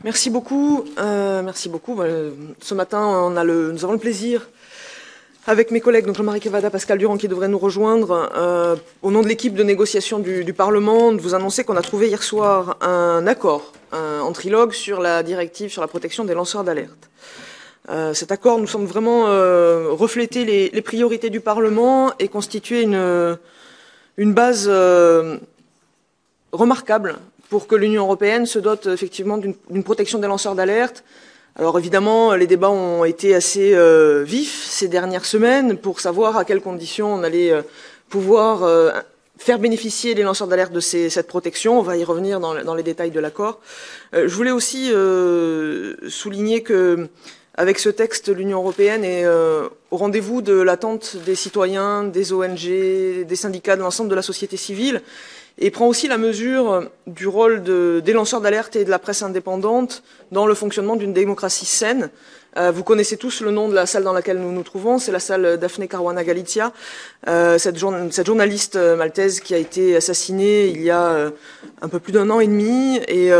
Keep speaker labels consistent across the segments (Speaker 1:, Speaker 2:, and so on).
Speaker 1: Merci beaucoup. Merci beaucoup. Ce matin, nous avons le plaisir, avec mes collègues, donc Jean-Marie Cavada, Pascal Durand, qui devraient nous rejoindre, au nom de l'équipe de négociation du Parlement, de vous annoncer qu'on a trouvé hier soir un accord en trilogue sur la directive sur la protection des lanceurs d'alerte. Cet accord nous semble vraiment refléter les priorités du Parlement et constituer une base remarquable pour que l'Union européenne se dote effectivement d'une protection des lanceurs d'alerte. Alors évidemment, les débats ont été assez vifs ces dernières semaines pour savoir à quelles conditions on allait pouvoir faire bénéficier les lanceurs d'alerte de cette protection. On va y revenir dans les détails de l'accord. Je voulais aussi souligner que avec ce texte, l'Union européenne est au rendez-vous de l'attente des citoyens, des ONG, des syndicats, de l'ensemble de la société civile, et prend aussi la mesure du rôle des lanceurs d'alerte et de la presse indépendante dans le fonctionnement d'une démocratie saine. Vous connaissez tous le nom de la salle dans laquelle nous nous trouvons, c'est la salle Daphne Caruana Galizia, cette journaliste maltaise qui a été assassinée il y a un peu plus d'un an et demi, et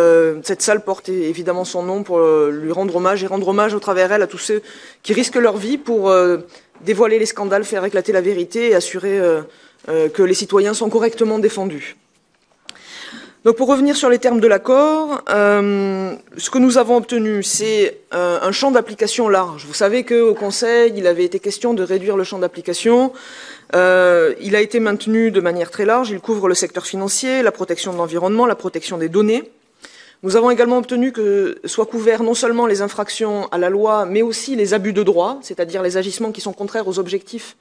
Speaker 1: cette salle porte évidemment son nom pour lui rendre hommage et rendre hommage au travers elle à tous ceux qui risquent leur vie pour dévoiler les scandales, faire éclater la vérité et assurer que les citoyens sont correctement défendus. Donc pour revenir sur les termes de l'accord, ce que nous avons obtenu, c'est un champ d'application large. Vous savez qu'au Conseil, il avait été question de réduire le champ d'application. Il a été maintenu de manière très large. Il couvre le secteur financier, la protection de l'environnement, la protection des données. Nous avons également obtenu que soient couverts non seulement les infractions à la loi, mais aussi les abus de droit, c'est-à-dire les agissements qui sont contraires aux objectifs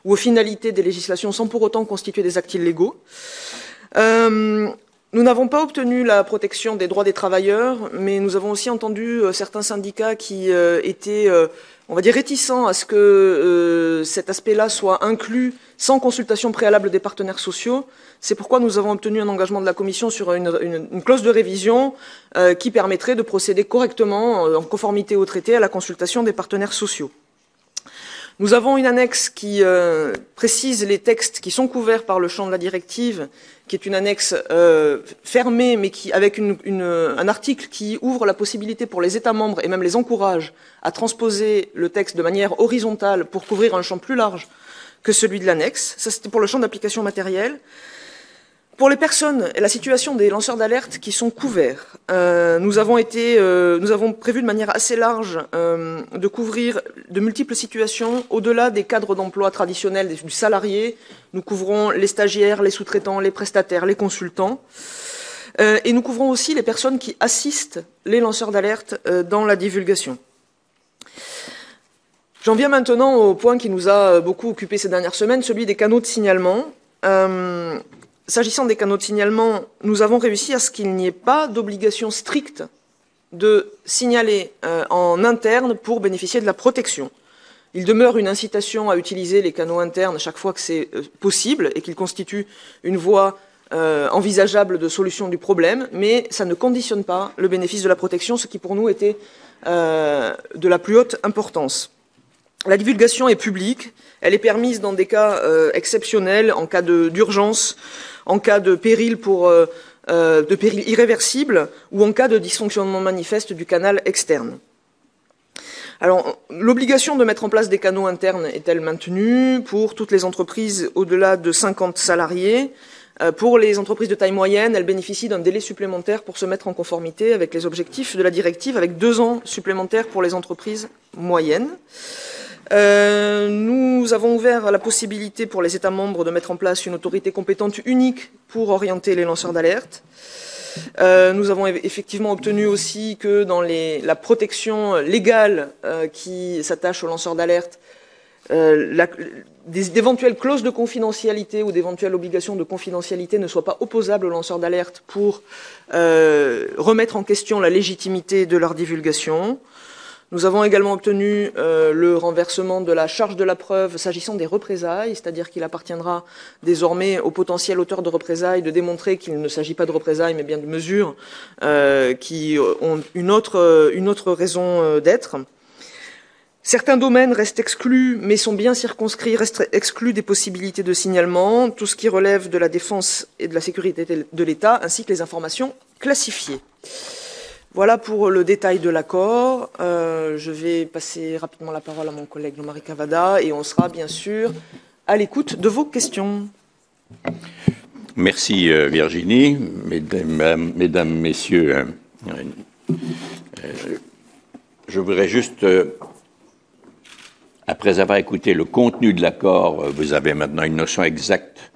Speaker 1: ou aux finalités des législations sans pour autant constituer des actes illégaux. Nous n'avons pas obtenu la protection des droits des travailleurs, mais nous avons aussi entendu certains syndicats qui étaient, on va dire, réticents à ce que cet aspect-là soit inclus sans consultation préalable des partenaires sociaux. C'est pourquoi nous avons obtenu un engagement de la Commission sur une clause de révision qui permettrait de procéder correctement, en conformité au traité, à la consultation des partenaires sociaux. Nous avons une annexe qui précise les textes qui sont couverts par le champ de la directive, qui est une annexe fermée, mais avec un article qui ouvre la possibilité pour les États membres et même les encourage à transposer le texte de manière horizontale pour couvrir un champ plus large que celui de l'annexe. Ça, c'était pour le champ d'application matériel. Pour les personnes et la situation des lanceurs d'alerte qui sont couverts, nous avons prévu de manière assez large de couvrir de multiples situations au-delà des cadres d'emploi traditionnels du salarié. Nous couvrons les stagiaires, les sous-traitants, les prestataires, les consultants. Et nous couvrons aussi les personnes qui assistent les lanceurs d'alerte dans la divulgation. J'en viens maintenant au point qui nous a beaucoup occupé ces dernières semaines, celui des canaux de signalement. S'agissant des canaux de signalement, nous avons réussi à ce qu'il n'y ait pas d'obligation stricte de signaler en interne pour bénéficier de la protection. Il demeure une incitation à utiliser les canaux internes chaque fois que c'est possible et qu'ils constituent une voie envisageable de solution du problème, mais ça ne conditionne pas le bénéfice de la protection, ce qui pour nous était de la plus haute importance. La divulgation est publique, elle est permise dans des cas exceptionnels, en cas d'urgence, en cas de péril irréversible ou en cas de dysfonctionnement manifeste du canal externe. Alors, l'obligation de mettre en place des canaux internes est-elle maintenue pour toutes les entreprises au-delà de 50 salariés? Pour les entreprises de taille moyenne, elles bénéficient d'un délai supplémentaire pour se mettre en conformité avec les objectifs de la directive, avec 2 ans supplémentaires pour les entreprises moyennes. Nous avons ouvert la possibilité pour les États membres de mettre en place une autorité compétente unique pour orienter les lanceurs d'alerte. Nous avons effectivement obtenu aussi que dans la protection légale qui s'attache aux lanceurs d'alerte, d'éventuelles clauses de confidentialité ou d'éventuelles obligations de confidentialité ne soient pas opposables aux lanceurs d'alerte pour remettre en question la légitimité de leur divulgation. Nous avons également obtenu le renversement de la charge de la preuve s'agissant des représailles, c'est-à-dire qu'il appartiendra désormais au potentiel auteur de représailles de démontrer qu'il ne s'agit pas de représailles mais bien de mesures qui ont une autre raison d'être. Certains domaines restent exclus, mais sont bien circonscrits, restent exclus des possibilités de signalement, tout ce qui relève de la défense et de la sécurité de l'État, ainsi que les informations classifiées. Voilà pour le détail de l'accord. Je vais passer rapidement la parole à mon collègue Jean-Marie Cavada et on sera bien sûr à l'écoute de vos questions.
Speaker 2: Merci Virginie, mesdames, messieurs. Je voudrais juste, après avoir écouté le contenu de l'accord, vous avez maintenant une notion exacte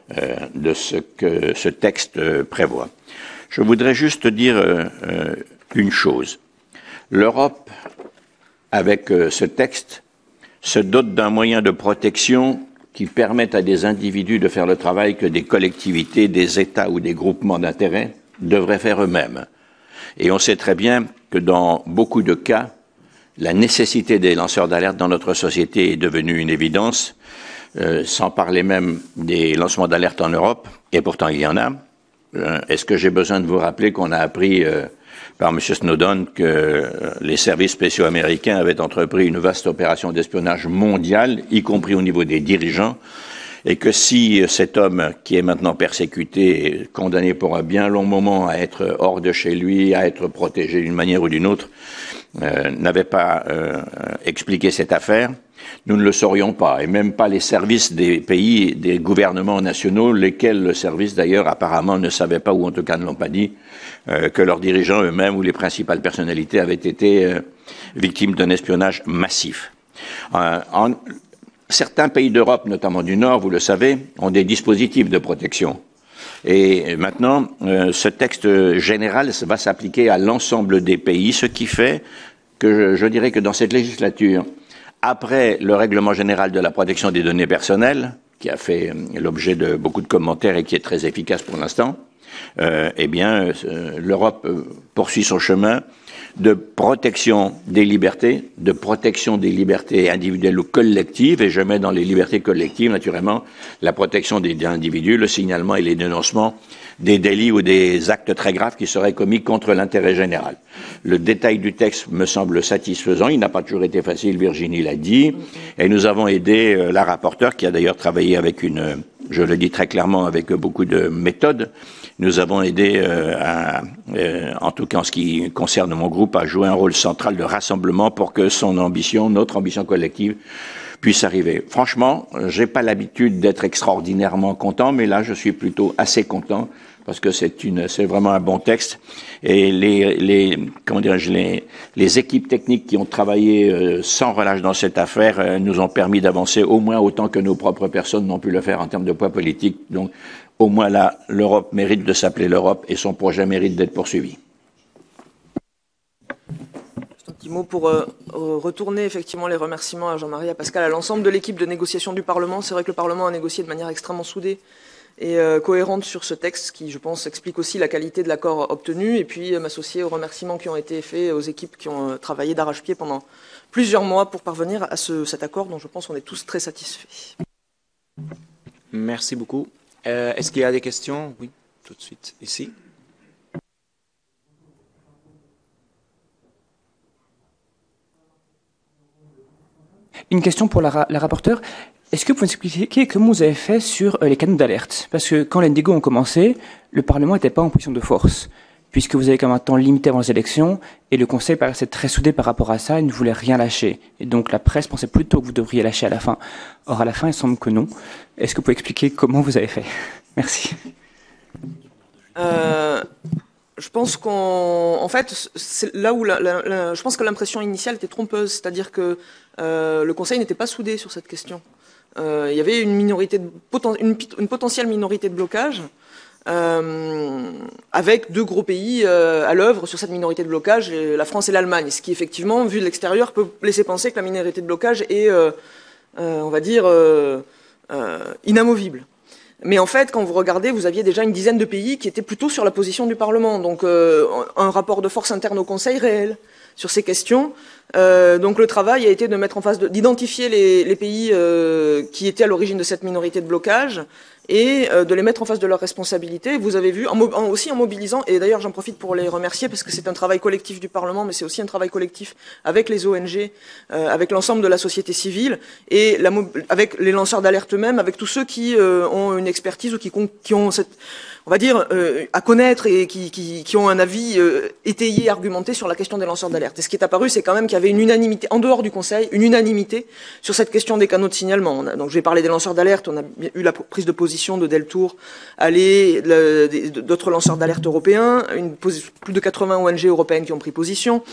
Speaker 2: de ce que ce texte prévoit. Je voudrais juste dire une chose. L'Europe, avec ce texte, se dote d'un moyen de protection qui permet à des individus de faire le travail que des collectivités, des États ou des groupements d'intérêt devraient faire eux-mêmes. Et on sait très bien que dans beaucoup de cas, la nécessité des lanceurs d'alerte dans notre société est devenue une évidence, sans parler même des lancements d'alerte en Europe, et pourtant il y en a. Est-ce que j'ai besoin de vous rappeler qu'on a appris par M. Snowden que les services spéciaux américains avaient entrepris une vaste opération d'espionnage mondiale, y compris au niveau des dirigeants, et que si cet homme qui est maintenant persécuté et condamné pour un bien long moment à être hors de chez lui, à être protégé d'une manière ou d'une autre, n'avait pas expliqué cette affaire, nous ne le saurions pas, et même pas les services des pays, des gouvernements nationaux, lesquels le service d'ailleurs apparemment ne savait pas, ou en tout cas ne l'ont pas dit, que leurs dirigeants eux-mêmes ou les principales personnalités avaient été victimes d'un espionnage massif. Certains pays d'Europe, notamment du Nord, vous le savez, ont des dispositifs de protection. Et maintenant, ce texte général va s'appliquer à l'ensemble des pays, ce qui fait que je dirais que dans cette législature, après le règlement général de la protection des données personnelles, qui a fait l'objet de beaucoup de commentaires et qui est très efficace pour l'instant, eh bien, l'Europe poursuit son chemin de protection des libertés individuelles ou collectives, et je mets dans les libertés collectives, naturellement, la protection des individus, le signalement et les dénoncements des délits ou des actes très graves qui seraient commis contre l'intérêt général. Le détail du texte me semble satisfaisant. Il n'a pas toujours été facile, Virginie l'a dit, et nous avons aidé la rapporteure, qui a d'ailleurs travaillé avec je le dis très clairement, avec beaucoup de méthodes. Nous avons aidé, en tout cas en ce qui concerne mon groupe, à jouer un rôle central de rassemblement pour que son ambition, notre ambition collective, puisse arriver. Franchement, j'ai pas l'habitude d'être extraordinairement content, mais là, je suis plutôt assez content parce que c'est vraiment un bon texte. Et les équipes techniques qui ont travaillé sans relâche dans cette affaire nous ont permis d'avancer au moins autant que nos propres personnes n'ont pu le faire en termes de poids politique. Donc, au moins là, l'Europe mérite de s'appeler l'Europe et son projet mérite d'être poursuivi.
Speaker 1: Un petit mot pour retourner effectivement les remerciements à Jean-Marie, à Pascal, à l'ensemble de l'équipe de négociation du Parlement. C'est vrai que le Parlement a négocié de manière extrêmement soudée et cohérente sur ce texte qui, je pense, explique aussi la qualité de l'accord obtenu, et puis m'associer aux remerciements qui ont été faits aux équipes qui ont travaillé d'arrache-pied pendant plusieurs mois pour parvenir à cet accord dont je pense qu'on est tous très satisfaits.
Speaker 3: Merci beaucoup. Est-ce qu'il y a des questions? Oui, tout de suite, ici.
Speaker 4: Une question pour la rapporteure. Est-ce que vous pouvez expliquer comment vous avez fait sur les canaux d'alerte? Parce que quand les négos ont commencé, le Parlement n'était pas en position de force, puisque vous avez quand même un temps limité avant les élections, et le Conseil paraissait très soudé par rapport à ça, il ne voulait rien lâcher. Et donc la presse pensait plutôt que vous devriez lâcher à la fin. Or, à la fin, il semble que non. Est-ce que vous pouvez expliquer comment vous avez fait? Merci.
Speaker 1: Je pense en fait, c'est là où je pense que l'impression initiale était trompeuse, c'est-à-dire que le Conseil n'était pas soudé sur cette question. Il y avait une potentielle minorité de blocage, avec deux gros pays à l'œuvre sur cette minorité de blocage, la France et l'Allemagne, ce qui effectivement, vu de l'extérieur, peut laisser penser que la minorité de blocage est, on va dire, inamovible. Mais en fait, quand vous regardez, vous aviez déjà une dizaine de pays qui étaient plutôt sur la position du Parlement. Donc un rapport de force interne au Conseil réel sur ces questions. Donc le travail a été de mettre en face, d'identifier les pays qui étaient à l'origine de cette minorité de blocage et de les mettre en face de leurs responsabilités. Vous avez vu, aussi en mobilisant, et d'ailleurs j'en profite pour les remercier parce que c'est un travail collectif du Parlement, mais c'est aussi un travail collectif avec les ONG, avec l'ensemble de la société civile et avec les lanceurs d'alerte eux-mêmes, avec tous ceux qui ont une expertise ou qui ont cette, on va dire, à connaître et qui ont un avis étayé, argumenté sur la question des lanceurs d'alerte. Et ce qui est apparu, c'est quand même qu'il y avait une unanimité, en dehors du Conseil, une unanimité sur cette question des canaux de signalement. Donc je vais parler des lanceurs d'alerte, on a eu la prise de position de Deltour, d'autres lanceurs d'alerte européens, plus de 80 ONG européennes qui ont pris position.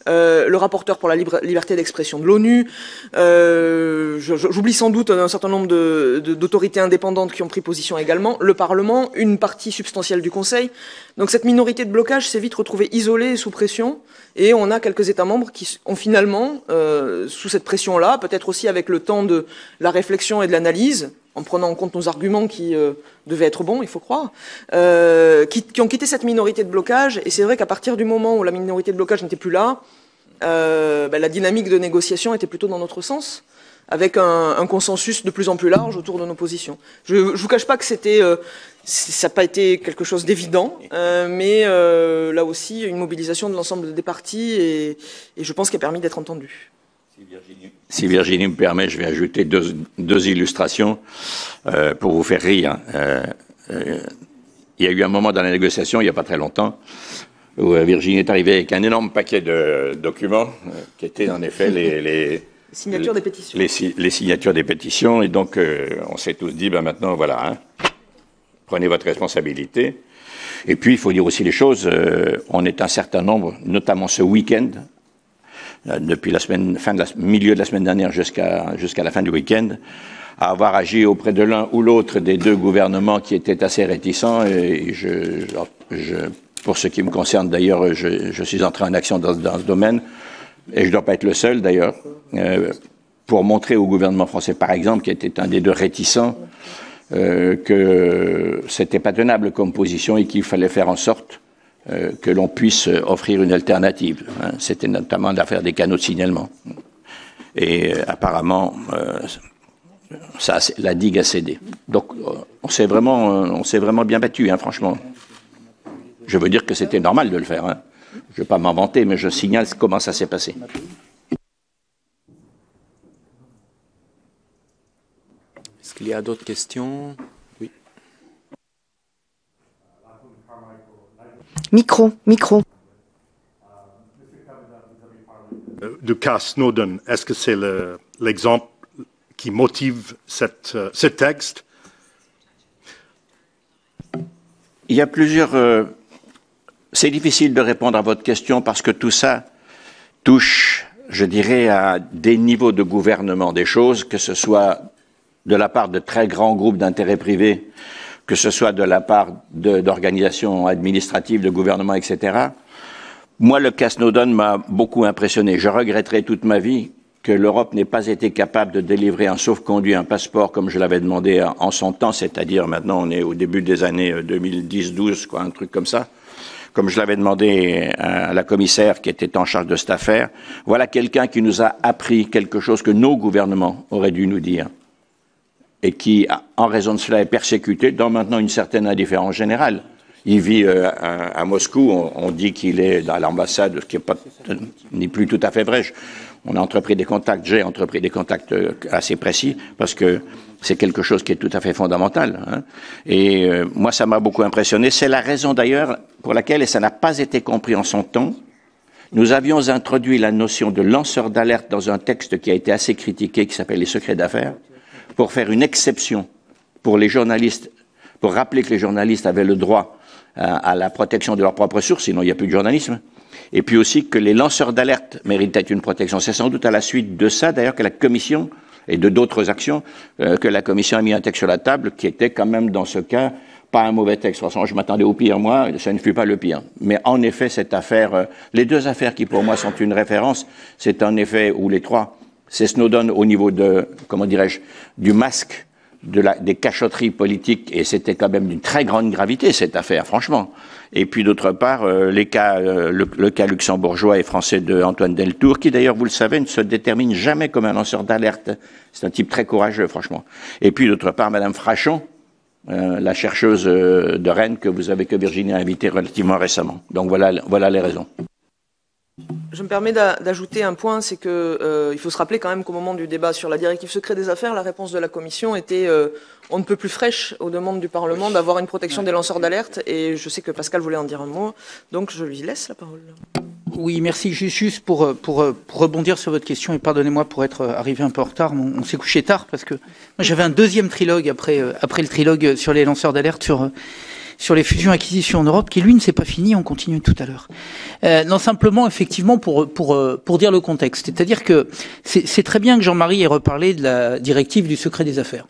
Speaker 1: Le rapporteur pour la liberté d'expression de l'ONU, j'oublie sans doute un certain nombre d'autorités indépendantes qui ont pris position également, le Parlement, une partie substantielle du Conseil. Donc cette minorité de blocage s'est vite retrouvée isolée et sous pression, et on a quelques États membres qui ont finalement, sous cette pression-là, peut-être aussi avec le temps de la réflexion et de l'analyse, en prenant en compte nos arguments qui devaient être bons, il faut croire, qui ont quitté cette minorité de blocage. Et c'est vrai qu'à partir du moment où la minorité de blocage n'était plus là, la dynamique de négociation était plutôt dans notre sens, avec un consensus de plus en plus large autour de nos positions. Je ne vous cache pas que ça n'a pas été quelque chose d'évident, mais là aussi une mobilisation de l'ensemble des partis et je pense qu'elle a permis d'être entendue.
Speaker 2: Si Virginie me permet, je vais ajouter deux illustrations pour vous faire rire. Il y a eu un moment dans la négociation, il n'y a pas très longtemps, où Virginie est arrivée avec un énorme paquet de documents qui étaient en effet les
Speaker 1: signatures des pétitions.
Speaker 2: Les signatures des pétitions. Et donc, on s'est tous dit, maintenant, voilà, prenez votre responsabilité. Et puis, il faut dire aussi les choses. On est un certain nombre, notamment ce week-end, depuis milieu de la semaine dernière jusqu'à la fin du week-end, à avoir agi auprès de l'un ou l'autre des deux gouvernements qui étaient assez réticents. Et pour ce qui me concerne d'ailleurs, je suis entré en action dans ce domaine, et je ne dois pas être le seul d'ailleurs, pour montrer au gouvernement français, par exemple, qui était un des deux réticents, que c'était pas tenable comme position et qu'il fallait faire en sorte que l'on puisse offrir une alternative. C'était notamment l'affaire des canaux de signalement. Et apparemment, la digue a cédé. Donc, on s'est vraiment bien battu, franchement. Je veux dire que c'était normal de le faire. Je ne vais pas m'en vanter, mais je signale comment ça s'est passé.
Speaker 3: Est-ce qu'il y a d'autres questions? Oui.
Speaker 5: Micro.
Speaker 6: Du cas Snowden, est-ce que c'est l'exemple qui motive ce texte?
Speaker 2: Il y a plusieurs... c'est difficile de répondre à votre question parce que tout ça touche, je dirais, à des niveaux de gouvernement des choses, que ce soit de la part de très grands groupes d'intérêts privés, que ce soit de la part d'organisations administratives, de gouvernements, etc. Moi, le cas Snowden m'a beaucoup impressionné. Je regretterai toute ma vie que l'Europe n'ait pas été capable de délivrer un sauf-conduit, un passeport, comme je l'avais demandé en son temps, c'est-à-dire maintenant on est au début des années 2010-12, quoi, un truc comme ça, comme je l'avais demandé à la commissaire qui était en charge de cette affaire. Voilà quelqu'un qui nous a appris quelque chose que nos gouvernements auraient dû nous dire et qui, en raison de cela, est persécuté dans maintenant une certaine indifférence générale. Il vit à Moscou, on dit qu'il est dans l'ambassade, ce qui n'est plus tout à fait vrai. On a entrepris des contacts, j'ai entrepris des contacts assez précis, parce que c'est quelque chose qui est tout à fait fondamental. Et moi, ça m'a beaucoup impressionné. C'est la raison d'ailleurs pour laquelle, et ça n'a pas été compris en son temps, nous avions introduit la notion de lanceur d'alerte dans un texte qui a été assez critiqué, qui s'appelle les secrets d'affaires, pour faire une exception pour les journalistes, pour rappeler que les journalistes avaient le droit à la protection de leurs propres sources, sinon il n'y a plus de journalisme. Et puis aussi que les lanceurs d'alerte méritaient une protection. C'est sans doute à la suite de ça, d'ailleurs, que la Commission, et de d'autres actions, que la Commission a mis un texte sur la table qui était quand même, dans ce cas, pas un mauvais texte. De toute façon, je m'attendais au pire, moi, ça ne fut pas le pire. Mais en effet, cette affaire, les deux affaires qui pour moi sont une référence, c'est en effet, ou les trois, c'est Snowden au niveau de, comment dirais-je, du masque des cachotteries politiques, et c'était quand même d'une très grande gravité, cette affaire, franchement. Et puis d'autre part, le cas luxembourgeois et français de Antoine Deltour, qui d'ailleurs, vous le savez, ne se détermine jamais comme un lanceur d'alerte. C'est un type très courageux, franchement. Et puis d'autre part, Madame Frachon, la chercheuse de Rennes que Virginie a invitée relativement récemment. Donc voilà les raisons.
Speaker 1: Je me permets d'ajouter un point, c'est que il faut se rappeler quand même qu'au moment du débat sur la directive secret des affaires, la réponse de la Commission était on ne peut plus fraîche aux demandes du Parlement d'avoir une protection des lanceurs d'alerte. Et je sais que Pascal voulait en dire un mot, donc je lui laisse la parole.
Speaker 5: Oui, merci. Juste pour rebondir sur votre question, et pardonnez-moi pour être arrivé un peu en retard, on s'est couché tard parce que moi j'avais un deuxième trilogue après le trilogue sur les lanceurs d'alerte sur les fusions-acquisitions en Europe, qui lui ne s'est pas fini, on continue tout à l'heure. Non, simplement, effectivement, pour dire le contexte. C'est-à-dire que c'est très bien que Jean-Marie ait reparlé de la directive du secret des affaires.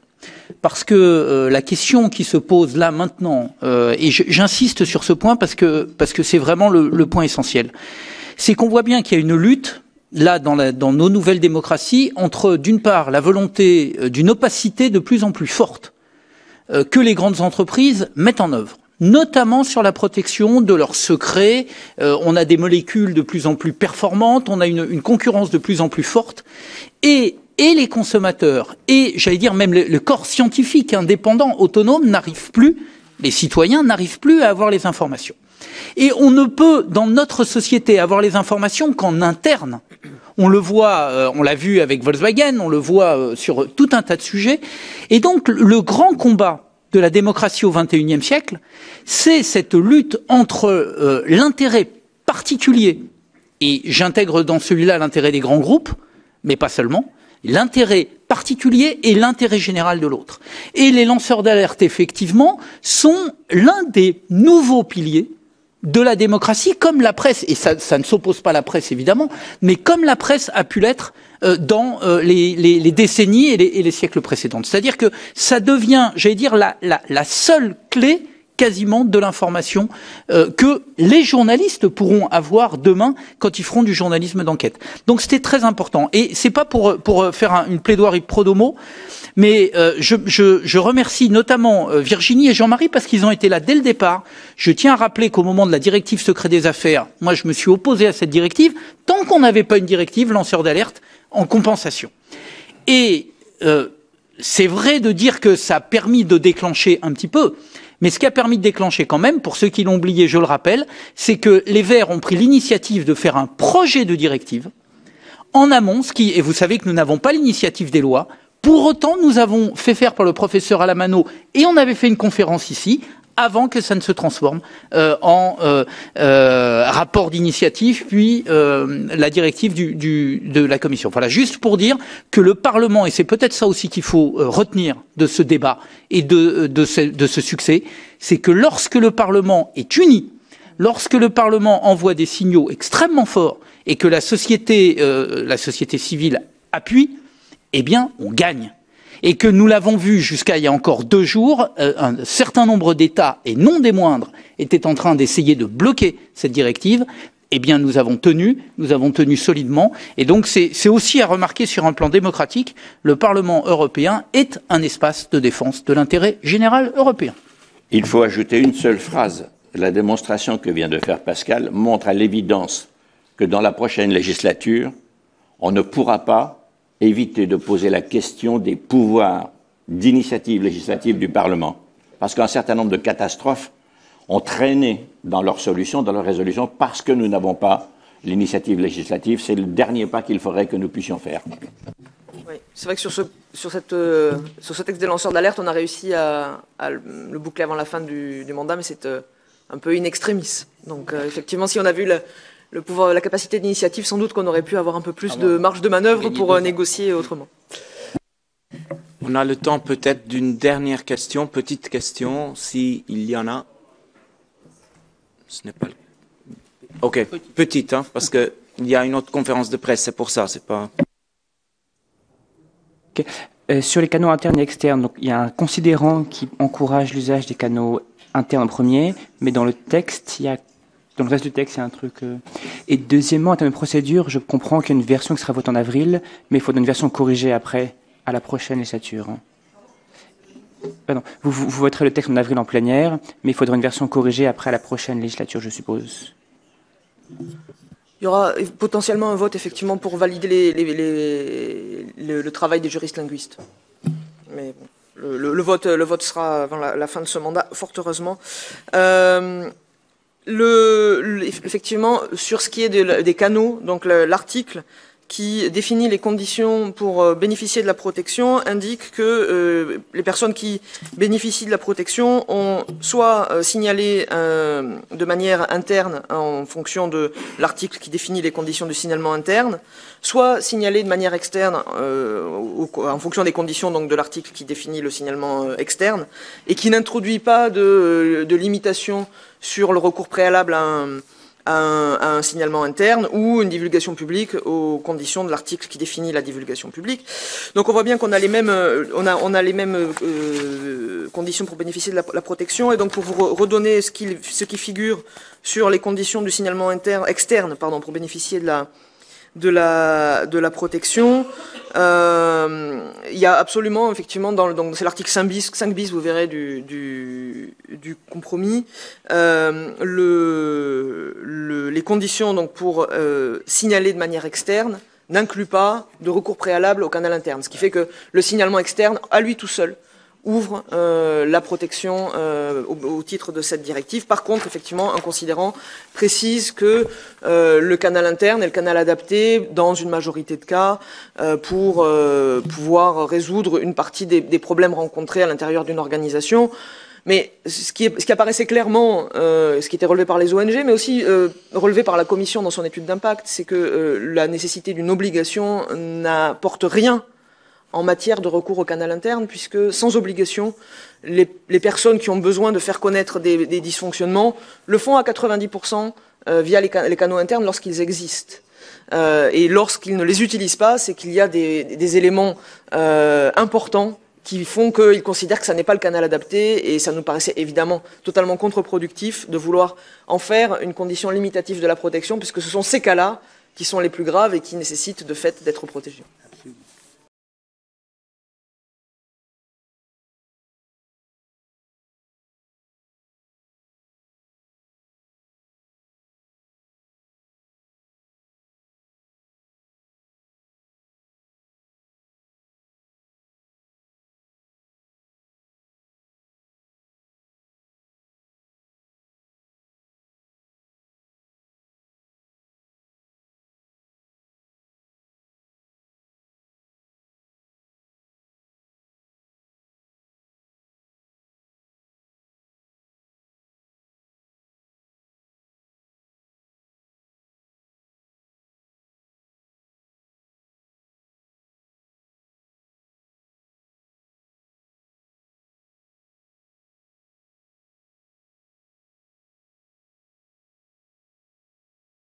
Speaker 5: Parce que la question qui se pose là maintenant, et j'insiste sur ce point parce que c'est vraiment le point essentiel, c'est qu'on voit bien qu'il y a une lutte là dans nos nouvelles démocraties entre d'une part la volonté d'une opacité de plus en plus forte que les grandes entreprises mettent en œuvre, notamment sur la protection de leurs secrets. On a des molécules de plus en plus performantes, on a une concurrence de plus en plus forte, et les consommateurs, et j'allais dire même le corps scientifique indépendant, autonome, n'arrivent plus, les citoyens n'arrivent plus à avoir les informations. Et on ne peut, dans notre société, avoir les informations qu'en interne. On le voit, on l'a vu avec Volkswagen, on le voit sur tout un tas de sujets. Et donc, le grand combat de la démocratie au XXIe siècle, c'est cette lutte entre l'intérêt particulier, et j'intègre dans celui-là l'intérêt des grands groupes, mais pas seulement, l'intérêt particulier et l'intérêt général de l'autre. Et les lanceurs d'alerte, effectivement, sont l'un des nouveaux piliers de la démocratie, comme la presse, et ça ne s'oppose pas à la presse évidemment, mais comme la presse a pu l'être dans les décennies et les siècles précédents. C'est-à-dire que ça devient, j'allais dire, la seule clé quasiment de l'information que les journalistes pourront avoir demain quand ils feront du journalisme d'enquête. Donc c'était très important. Et c'est pas pour faire une plaidoirie pro domo, mais je remercie notamment Virginie et Jean-Marie parce qu'ils ont été là dès le départ. Je tiens à rappeler qu'au moment de la directive secret des affaires, moi je me suis opposé à cette directive tant qu'on n'avait pas une directive lanceur d'alerte en compensation. Et c'est vrai de dire que ça a permis de déclencher un petit peu, mais ce qui a permis de déclencher quand même, pour ceux qui l'ont oublié, je le rappelle, c'est que les Verts ont pris l'initiative de faire un projet de directive en amont, et vous savez que nous n'avons pas l'initiative des lois. Pour autant, nous avons fait faire par le professeur Alamano, et on avait fait une conférence ici, avant que ça ne se transforme en rapport d'initiative, puis la directive de la Commission. Voilà, juste pour dire que le Parlement, et c'est peut-être ça aussi qu'il faut retenir de ce débat et de ce succès, c'est que lorsque le Parlement est uni, lorsque le Parlement envoie des signaux extrêmement forts et que la société civile appuie, eh bien, on gagne. Et que nous l'avons vu jusqu'à il y a encore 2 jours, un certain nombre d'États, et non des moindres, étaient en train d'essayer de bloquer cette directive. Eh bien, nous avons tenu solidement. Et donc, c'est aussi à remarquer sur un plan démocratique, le Parlement européen est un espace de défense de l'intérêt général européen.
Speaker 2: Il faut ajouter une seule phrase. La démonstration que vient de faire Pascal montre à l'évidence que dans la prochaine législature, on ne pourra pas éviter de poser la question des pouvoirs d'initiative législative du Parlement. Parce qu'un certain nombre de catastrophes ont traîné dans leurs solutions, dans leurs résolutions, parce que nous n'avons pas l'initiative législative. C'est le dernier pas qu'il faudrait que nous puissions faire.
Speaker 1: Oui, c'est vrai que sur ce texte des lanceurs d'alerte, on a réussi à le boucler avant la fin du mandat, mais c'est un peu in extremis. Donc effectivement, si on a vu le pouvoir, la capacité d'initiative, sans doute qu'on aurait pu avoir un peu plus de marge de manœuvre pour négocier autrement.
Speaker 3: On a le temps peut-être d'une dernière question, petite question, s'il y en a. Ce n'est pas le... Ok, petite, hein, parce qu'il y a une autre conférence de presse, c'est pour ça, c'est pas...
Speaker 4: Okay. Sur les canaux internes et externes, donc, il y a un considérant qui encourage l'usage des canaux internes en premier, mais dans le texte, dans le reste du texte, il y a un truc... Et deuxièmement, en termes de procédure, je comprends qu'il y a une version qui sera votée en avril, mais il faut une version corrigée après, à la prochaine législature. Pardon. Vous voterez le texte en avril en plénière, mais il faudra une version corrigée après la prochaine législature, je suppose.
Speaker 1: Il y aura potentiellement un vote, effectivement, pour valider le travail des juristes linguistes. Mais bon, le vote sera avant la fin de ce mandat, fort heureusement. Effectivement, sur ce qui est des canaux, donc l'article qui définit les conditions pour bénéficier de la protection indique que les personnes qui bénéficient de la protection ont soit signalé de manière interne en fonction de l'article qui définit les conditions de signalement interne, soit signalé de manière externe en fonction des conditions donc de l'article qui définit le signalement externe et qui n'introduit pas de limitation sur le recours préalable à un signalement interne ou une divulgation publique aux conditions de l'article qui définit la divulgation publique. Donc on voit bien qu'on a les mêmes, conditions pour bénéficier de la protection, et donc pour vous redonner ce qui figure sur les conditions du signalement externe pour bénéficier de la protection. Il y a absolument, effectivement, donc c'est l'article 5 bis, vous verrez, du compromis, les conditions donc pour signaler de manière externe n'incluent pas de recours préalable au canal interne, ce qui fait que le signalement externe, à lui tout seul, ouvre la protection au titre de cette directive. Par contre, effectivement, un considérant précise que le canal interne est le canal adapté dans une majorité de cas pour pouvoir résoudre une partie des problèmes rencontrés à l'intérieur d'une organisation. Mais ce qui apparaissait clairement, ce qui était relevé par les ONG, mais aussi relevé par la Commission dans son étude d'impact, c'est que la nécessité d'une obligation n'apporte rien en matière de recours au canal interne, puisque sans obligation, les personnes qui ont besoin de faire connaître des dysfonctionnements le font à 90% via les canaux internes lorsqu'ils existent. Et lorsqu'ils ne les utilisent pas, c'est qu'il y a des éléments importants qui font qu'ils considèrent que ça n'est pas le canal adapté, et ça nous paraissait évidemment totalement contre-productif de vouloir en faire une condition limitative de la protection, puisque ce sont ces cas-là qui sont les plus graves et qui nécessitent de fait d'être protégés.